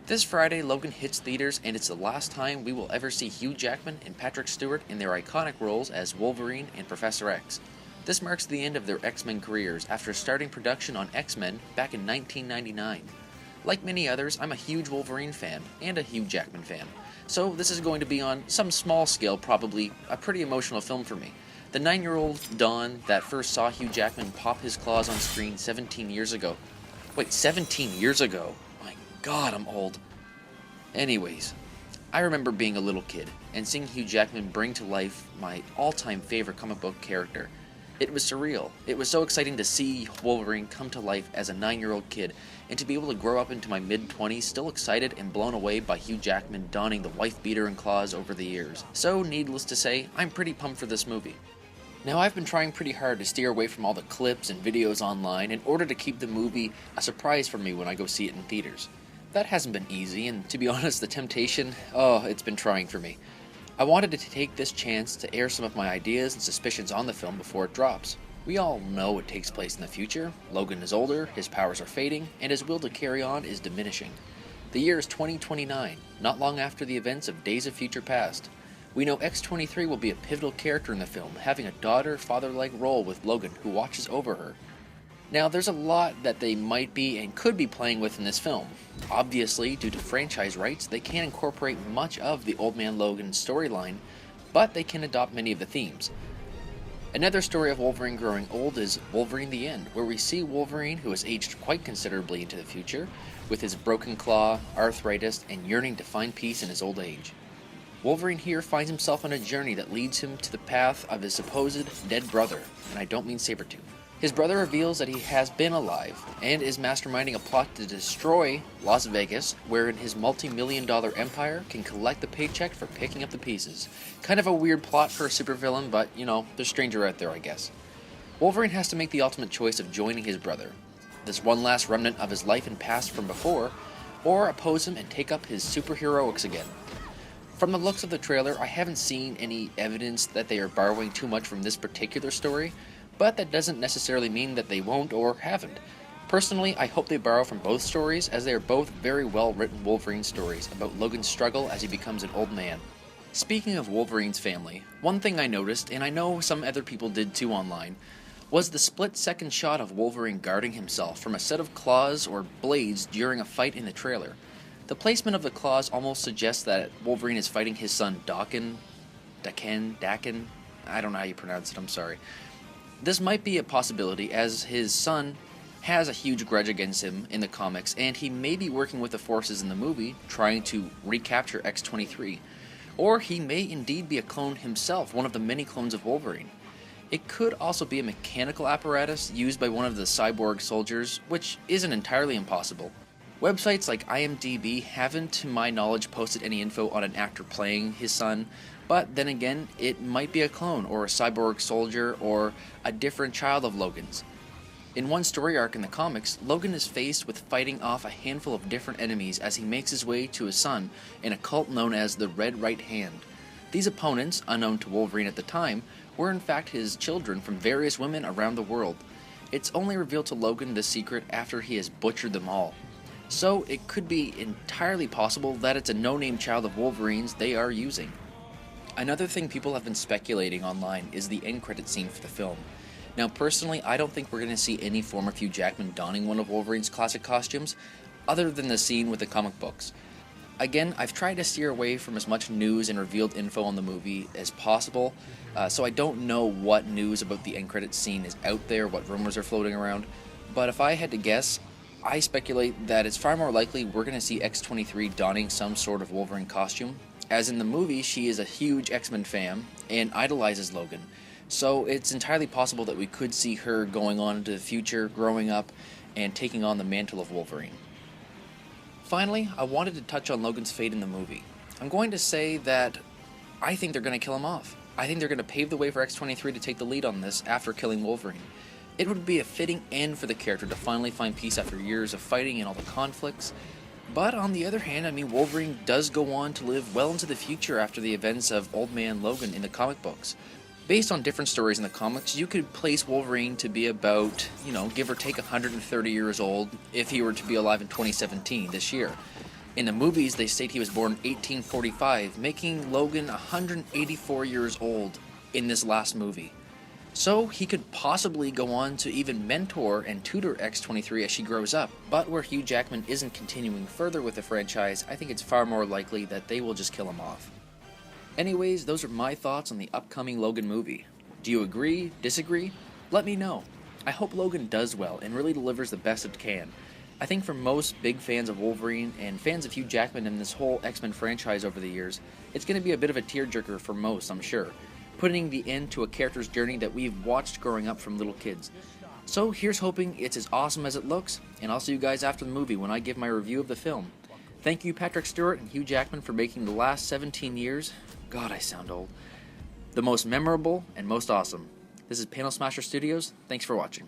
This Friday, Logan hits theaters, and it's the last time we will ever see Hugh Jackman and Patrick Stewart in their iconic roles as Wolverine and Professor X. This marks the end of their X-Men careers after starting production on X-Men back in 1999. Like many others, I'm a huge Wolverine fan and a Hugh Jackman fan, so this is going to be on some small scale probably a pretty emotional film for me. The 9-year-old Dawn that first saw Hugh Jackman pop his claws on screen 17 years ago. Wait, 17 years ago? My god, I'm old. Anyways, I remember being a little kid and seeing Hugh Jackman bring to life my all-time favorite comic book character. It was surreal. It was so exciting to see Wolverine come to life as a 9-year-old kid, and to be able to grow up into my mid-20s still excited and blown away by Hugh Jackman donning the wife beater and claws over the years. So, needless to say, I'm pretty pumped for this movie. Now, I've been trying pretty hard to steer away from all the clips and videos online in order to keep the movie a surprise for me when I go see it in theaters. That hasn't been easy, and to be honest, the temptation, it's been trying for me. I wanted to take this chance to air some of my ideas and suspicions on the film before it drops. We all know it takes place in the future. Logan is older, his powers are fading, and his will to carry on is diminishing. The year is 2029, not long after the events of Days of Future Past. We know X-23 will be a pivotal character in the film, having a daughter-father-like role with Logan, who watches over her. Now, there's a lot that they might be and could be playing with in this film. Obviously, due to franchise rights, they can't incorporate much of the Old Man Logan storyline, but they can adopt many of the themes. Another story of Wolverine growing old is Wolverine The End, where we see Wolverine, who has aged quite considerably into the future, with his broken claw, arthritis, and yearning to find peace in his old age. Wolverine here finds himself on a journey that leads him to the path of his supposed dead brother, and I don't mean Sabretooth. His brother reveals that he has been alive, and is masterminding a plot to destroy Las Vegas, wherein his multi-million-dollar empire can collect the paycheck for picking up the pieces. Kind of a weird plot for a supervillain, but, there's stranger out there, I guess. Wolverine has to make the ultimate choice of joining his brother, this one last remnant of his life and past from before, or oppose him and take up his superheroics again. From the looks of the trailer, I haven't seen any evidence that they are borrowing too much from this particular story, but that doesn't necessarily mean that they won't or haven't. Personally, I hope they borrow from both stories, as they are both very well written Wolverine stories about Logan's struggle as he becomes an old man. Speaking of Wolverine's family, one thing I noticed, and I know some other people did too online, was the split-second shot of Wolverine guarding himself from a set of claws or blades during a fight in the trailer. The placement of the claws almost suggests that Wolverine is fighting his son Daken, I don't know how you pronounce it, I'm sorry. This might be a possibility, as his son has a huge grudge against him in the comics, and he may be working with the forces in the movie, trying to recapture X-23. Or he may indeed be a clone himself, one of the many clones of Wolverine. It could also be a mechanical apparatus used by one of the cyborg soldiers, which isn't entirely impossible. Websites like IMDb haven't, to my knowledge, posted any info on an actor playing his son, but then again, it might be a clone, or a cyborg soldier, or a different child of Logan's. In one story arc in the comics, Logan is faced with fighting off a handful of different enemies as he makes his way to his son in a cult known as the Red Right Hand. These opponents, unknown to Wolverine at the time, were in fact his children from various women around the world. It's only revealed to Logan this secret after he has butchered them all. So it could be entirely possible that it's a no-name child of Wolverine's they are using. Another thing people have been speculating online is the end credit scene for the film. Now personally, I don't think we're going to see any form of Hugh Jackman donning one of Wolverine's classic costumes, other than the scene with the comic books. Again, I've tried to steer away from as much news and revealed info on the movie as possible, so I don't know what news about the end credit scene is out there, what rumors are floating around, but if I had to guess, I speculate that it's far more likely we're going to see X-23 donning some sort of Wolverine costume, as in the movie she is a huge X-Men fan and idolizes Logan, so it's entirely possible that we could see her going on into the future, growing up, and taking on the mantle of Wolverine. Finally, I wanted to touch on Logan's fate in the movie. I'm going to say that I think they're going to kill him off. I think they're going to pave the way for X-23 to take the lead on this after killing Wolverine. It would be a fitting end for the character to finally find peace after years of fighting and all the conflicts. But on the other hand, Wolverine does go on to live well into the future after the events of Old Man Logan in the comic books. Based on different stories in the comics, you could place Wolverine to be about, give or take 130 years old if he were to be alive in 2017, this year. In the movies, they state he was born in 1845, making Logan 184 years old in this last movie. So he could possibly go on to even mentor and tutor X-23 as she grows up, but where Hugh Jackman isn't continuing further with the franchise, I think it's far more likely that they will just kill him off. Anyways, those are my thoughts on the upcoming Logan movie. Do you agree? Disagree? Let me know. I hope Logan does well and really delivers the best it can. I think for most big fans of Wolverine and fans of Hugh Jackman and this whole X-Men franchise over the years, it's going to be a bit of a tearjerker for most, I'm sure, putting the end to a character's journey that we've watched growing up from little kids. So here's hoping it's as awesome as it looks, and I'll see you guys after the movie when I give my review of the film. Thank you Patrick Stewart and Hugh Jackman for making the last 17 years, God I sound old, the most memorable and most awesome. This is Panel Smasher Studios, thanks for watching.